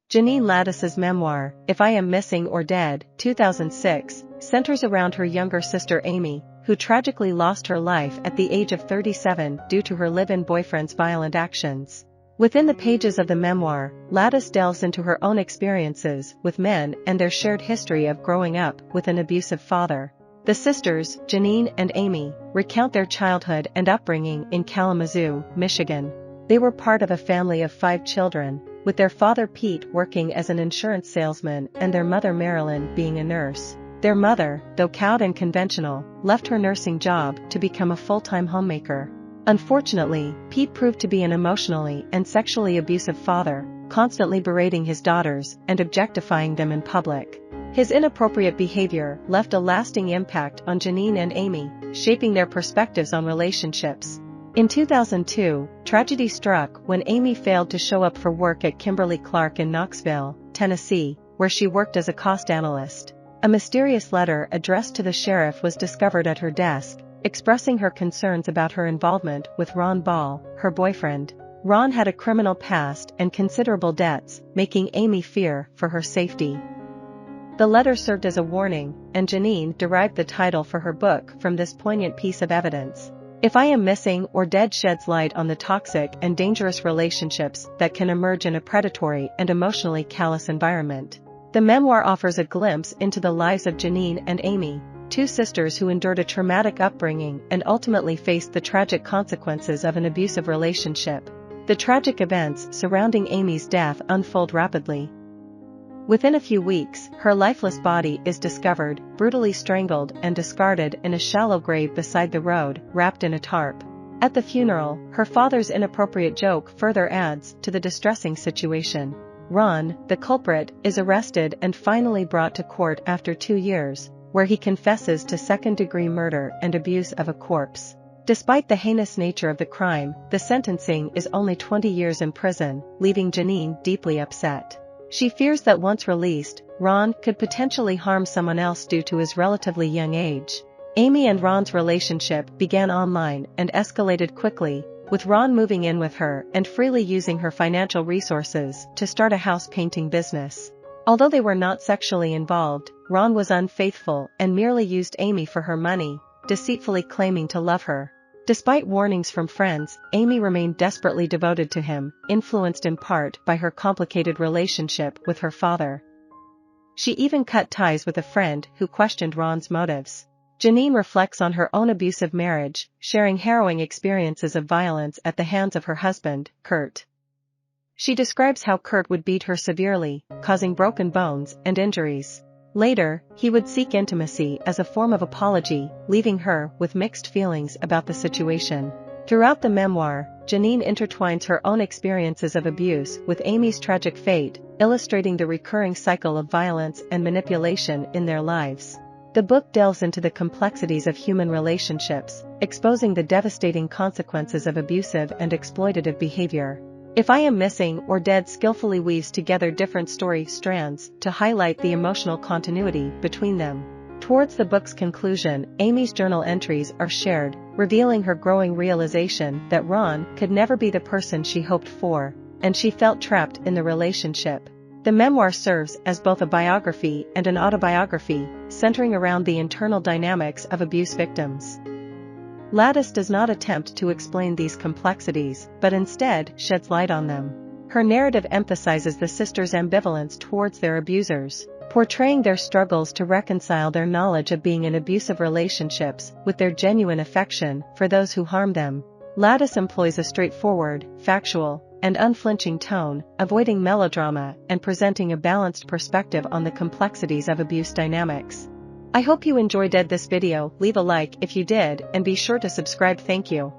Janine Latus's memoir, If I Am Missing or Dead, 2006, centers around her younger sister Amy, who tragically lost her life at the age of 37 due to her live-in boyfriend's violent actions. Within the pages of the memoir, Latus delves into her own experiences with men and their shared history of growing up with an abusive father. The sisters, Janine and Amy, recount their childhood and upbringing in Kalamazoo, Michigan. They were part of a family of 5 children, with their father Pete working as an insurance salesman and their mother Marilyn being a nurse. Their mother, though cowed and conventional, left her nursing job to become a full-time homemaker. Unfortunately, Pete proved to be an emotionally and sexually abusive father, constantly berating his daughters and objectifying them in public. His inappropriate behavior left a lasting impact on Janine and Amy, shaping their perspectives on relationships. In 2002, tragedy struck when Amy failed to show up for work at Kimberly-Clark in Knoxville, Tennessee, where she worked as a cost analyst. A mysterious letter addressed to the sheriff was discovered at her desk, expressing her concerns about her involvement with Ron Ball, her boyfriend. Ron had a criminal past and considerable debts, making Amy fear for her safety. The letter served as a warning, and Janine derived the title for her book from this poignant piece of evidence. If I Am Missing or Dead sheds light on the toxic and dangerous relationships that can emerge in a predatory and emotionally callous environment. The memoir offers a glimpse into the lives of Janine and Amy, 2 sisters who endured a traumatic upbringing and ultimately faced the tragic consequences of an abusive relationship. The tragic events surrounding Amy's death unfold rapidly. Within a few weeks, her lifeless body is discovered, brutally strangled and discarded in a shallow grave beside the road, wrapped in a tarp. At the funeral, her father's inappropriate joke further adds to the distressing situation. Ron, the culprit, is arrested and finally brought to court after 2 years, where he confesses to second-degree murder and abuse of a corpse. Despite the heinous nature of the crime, the sentencing is only 20 years in prison, leaving Janine deeply upset. She fears that once released, Ron could potentially harm someone else due to his relatively young age. Amy and Ron's relationship began online and escalated quickly, with Ron moving in with her and freely using her financial resources to start a house painting business. Although they were not sexually involved, Ron was unfaithful and merely used Amy for her money, deceitfully claiming to love her. Despite warnings from friends, Amy remained desperately devoted to him, influenced in part by her complicated relationship with her father. She even cut ties with a friend who questioned Ron's motives. Janine reflects on her own abusive marriage, sharing harrowing experiences of violence at the hands of her husband, Kurt. She describes how Kurt would beat her severely, causing broken bones and injuries. Later, he would seek intimacy as a form of apology, leaving her with mixed feelings about the situation. Throughout the memoir, Janine intertwines her own experiences of abuse with Amy's tragic fate, illustrating the recurring cycle of violence and manipulation in their lives. The book delves into the complexities of human relationships, exposing the devastating consequences of abusive and exploitative behavior. If I Am Missing or Dead skillfully weaves together different story strands to highlight the emotional continuity between them. Towards the book's conclusion, Amy's journal entries are shared, revealing her growing realization that Ron could never be the person she hoped for, and she felt trapped in the relationship. The memoir serves as both a biography and an autobiography, centering around the internal dynamics of abuse victims. Latus does not attempt to explain these complexities, but instead sheds light on them. Her narrative emphasizes the sisters' ambivalence towards their abusers, portraying their struggles to reconcile their knowledge of being in abusive relationships with their genuine affection for those who harm them. Latus employs a straightforward, factual, and unflinching tone, avoiding melodrama and presenting a balanced perspective on the complexities of abuse dynamics. I hope you enjoyed this video. Leave a like if you did and be sure to subscribe. Thank you.